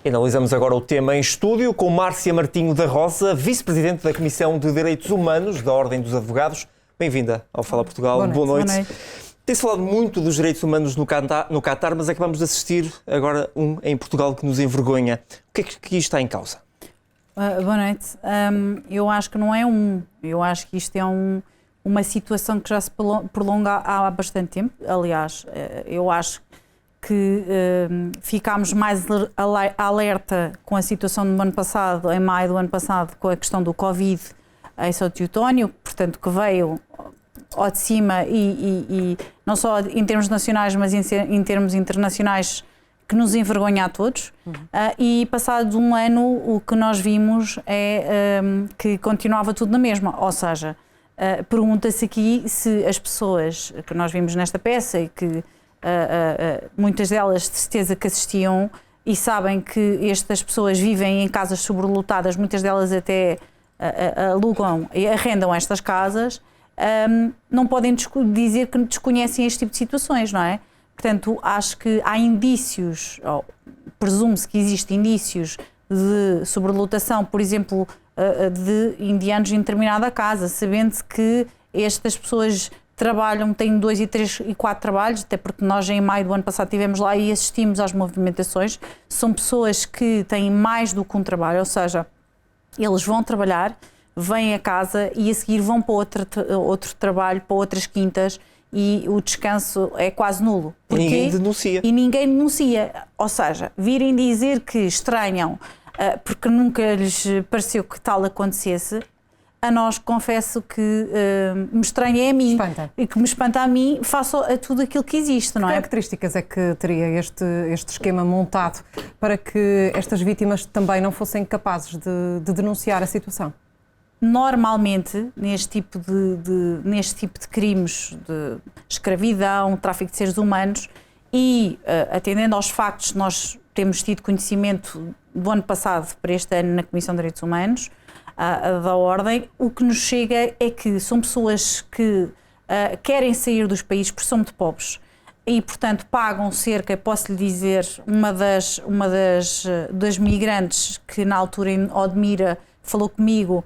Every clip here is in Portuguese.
Analisamos agora o tema em estúdio com Márcia Martinho da Rosa, Vice-Presidente da Comissão de Direitos Humanos da Ordem dos Advogados. Bem-vinda ao Fala Portugal. Boa noite. Tem-se falado muito dos direitos humanos no Qatar, mas acabamos de assistir agora em Portugal que nos envergonha. O que é que aqui está em causa? Boa noite. Eu acho que não é eu acho que isto é uma situação que já se prolonga há bastante tempo. Aliás, eu acho que ficámos mais alerta com a situação do ano passado, em maio do ano passado, com a questão do Covid em São Teutónio, portanto, que veio ao de cima e não só em termos nacionais, mas em termos internacionais, que nos envergonha a todos. E passado um ano, o que nós vimos é que continuava tudo na mesma, ou seja, pergunta-se aqui se as pessoas que nós vimos nesta peça e que muitas delas de certeza que assistiam e sabem que estas pessoas vivem em casas sobrelotadas, muitas delas até alugam e arrendam estas casas, não podem dizer que desconhecem este tipo de situações, não é? Portanto, acho que há indícios, presume-se que existem indícios de sobrelotação, por exemplo, de indianos em determinada casa, sabendo-se que estas pessoas trabalham, têm 2 e 3 e 4 trabalhos, até porque nós em maio do ano passado estivemos lá e assistimos às movimentações. São pessoas que têm mais do que um trabalho, ou seja, eles vão trabalhar, vêm a casa e a seguir vão para outro trabalho, para outras quintas, e o descanso é quase nulo. Porquê? E ninguém denuncia. E ninguém denuncia. Ou seja, virem dizer que estranham porque nunca lhes pareceu que tal acontecesse. A nós, confesso que me estranha a mim e que me espanta a mim face a tudo aquilo que existe, não é? Que características é que teria este esquema montado para que estas vítimas também não fossem capazes de denunciar a situação? Normalmente, neste tipo de crimes de escravidão, tráfico de seres humanos e atendendo aos factos que nós temos tido conhecimento do ano passado para este ano na Comissão de Direitos Humanos, da Ordem, o que nos chega é que são pessoas que querem sair dos países porque são muito pobres e, portanto, pagam cerca, posso-lhe dizer, uma das migrantes que na altura em Odmira falou comigo,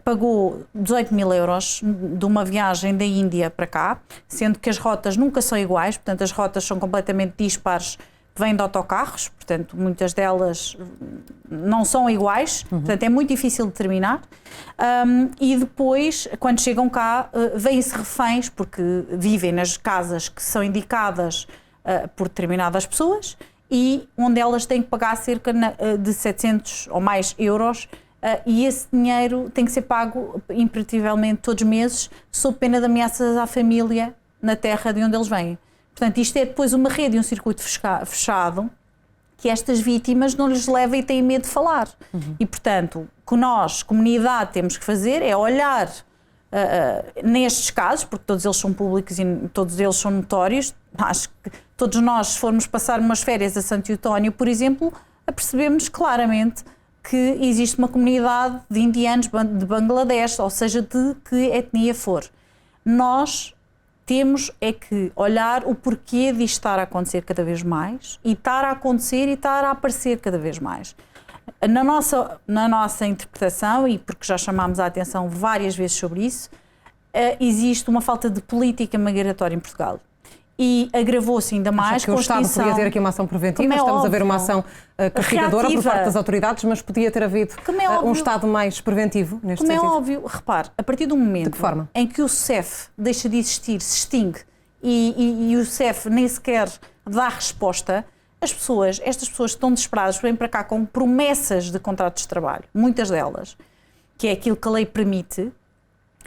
pagou 18 mil euros de uma viagem da Índia para cá, sendo que as rotas nunca são iguais, portanto as rotas são completamente dispares, vêm de autocarros, portanto muitas delas não são iguais, portanto é muito difícil determinar, e depois quando chegam cá vêm-se reféns porque vivem nas casas que são indicadas por determinadas pessoas e onde elas têm que pagar cerca de 700 ou mais euros, e esse dinheiro tem que ser pago imperativelmente todos os meses, sob pena de ameaças à família na terra de onde eles vêm. Portanto, isto é depois uma rede e um circuito fechado que estas vítimas não lhes leva e têm medo de falar. E, portanto, o que nós, comunidade, temos que fazer é olhar nestes casos, porque todos eles são públicos e todos eles são notórios. Acho que todos nós, se formos passar umas férias a Santo Eutónio, por exemplo, apercebemos claramente que existe uma comunidade de indianos de Bangladesh, ou seja, de que etnia for. Nós temos é que olhar o porquê de estar a acontecer cada vez mais e estar a acontecer e estar a aparecer cada vez mais. Na nossa interpretação, e porque já chamámos a atenção várias vezes sobre isso, existe uma falta de política migratória em Portugal. E agravou-se ainda mais com a Estado podia ter aqui uma ação preventiva, estamos a ver uma ação castigadora por parte das autoridades, mas podia ter havido um Estado mais preventivo neste sentido. Como é óbvio, repare, a partir do momento em que o CEF deixa de existir, se extingue e o CEF nem sequer dá resposta, estas pessoas estão desesperadas, vêm para cá com promessas de contratos de trabalho, muitas delas, que é aquilo que a lei permite,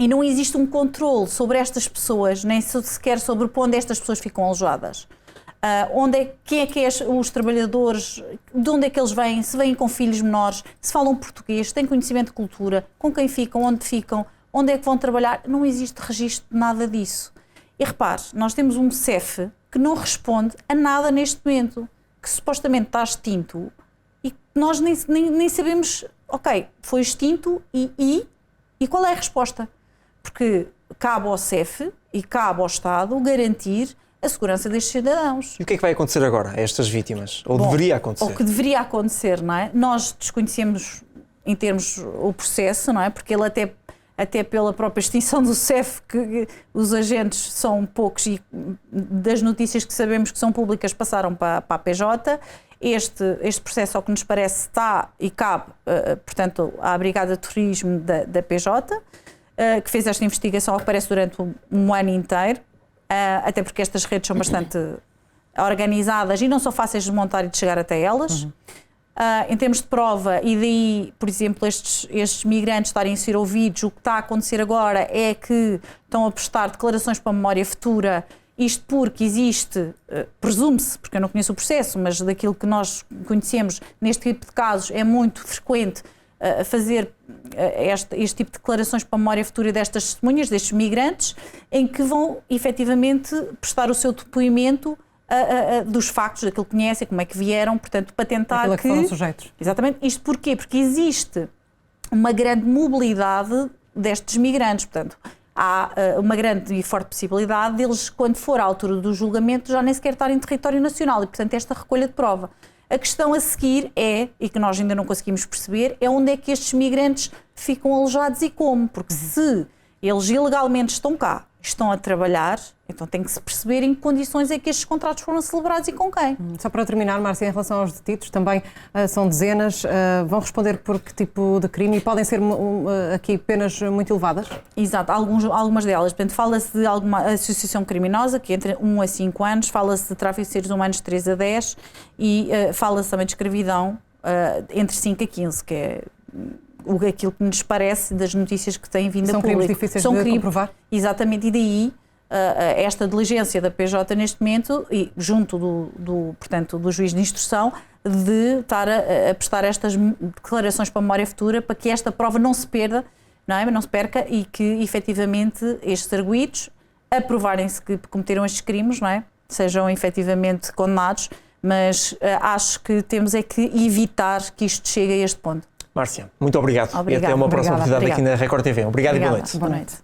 e não existe um controle sobre estas pessoas, nem sequer sobre onde estas pessoas ficam alojadas. Quem é que é os trabalhadores, de onde é que eles vêm, se vêm com filhos menores, se falam português, têm conhecimento de cultura, com quem ficam, onde é que vão trabalhar. Não existe registro de nada disso. E repare, nós temos um CEF que não responde a nada neste momento, que supostamente está extinto e nós nem sabemos, ok, foi extinto e qual é a resposta? Porque cabe ao CEF e cabe ao Estado garantir a segurança destes cidadãos. E o que é que vai acontecer agora a estas vítimas? Ou deveria acontecer? Ou que deveria acontecer, não é? Nós desconhecemos em termos o processo, não é? Porque ele até pela própria extinção do CEF, que os agentes são poucos e das notícias que sabemos que são públicas passaram para a PJ. Este processo, ao que nos parece, está e cabe, portanto, à Brigada de Turismo da PJ, que fez esta investigação, ao que parece, durante um ano inteiro, até porque estas redes são bastante organizadas e não são fáceis de montar e de chegar até elas. Em termos de prova, e daí, por exemplo, estes migrantes estarem a ser ouvidos, o que está a acontecer agora é que estão a prestar declarações para a memória futura, isto porque existe, presume-se, porque eu não conheço o processo, mas daquilo que nós conhecemos neste tipo de casos, é muito frequente fazer este tipo de declarações para a memória futura destas testemunhas, destes migrantes, em que vão efetivamente prestar o seu depoimento dos factos, daquilo que conhecem, como é que vieram, portanto, para tentar que foram sujeitos. Exatamente. Isto porquê? Porque existe uma grande mobilidade destes migrantes, portanto, há uma grande e forte possibilidade deles, quando for à altura do julgamento, já nem sequer estarem em território nacional e, portanto, esta recolha de prova. A questão a seguir é, e que nós ainda não conseguimos perceber, é onde é que estes migrantes ficam alojados e como, porque se eles ilegalmente estão cá, estão a trabalhar, então tem que se perceber em que condições é que estes contratos foram celebrados e com quem. Só para terminar, Márcia, em relação aos detidos, também são dezenas, vão responder por que tipo de crime e podem ser aqui penas muito elevadas? Exato, algumas delas. Portanto, fala-se de alguma associação criminosa, que é entre 1 a 5 anos, fala-se de tráfico de seres humanos de 3 a 10 e fala-se também de escravidão entre 5 a 15, que é aquilo que nos parece das notícias que têm vindo a público. São crimes difíceis de comprovar? Exatamente, e daí esta diligência da PJ neste momento, e junto portanto, do juiz de instrução, de estar a prestar estas declarações para a memória futura para que esta prova não se perda, não se perca e que efetivamente estes arguidos, a provarem-se que cometeram estes crimes, não é? Sejam efetivamente condenados, mas acho que temos é que evitar que isto chegue a este ponto. Márcia, muito obrigado. E até uma próxima oportunidade aqui na Record TV. Obrigado e boa noite. Boa noite.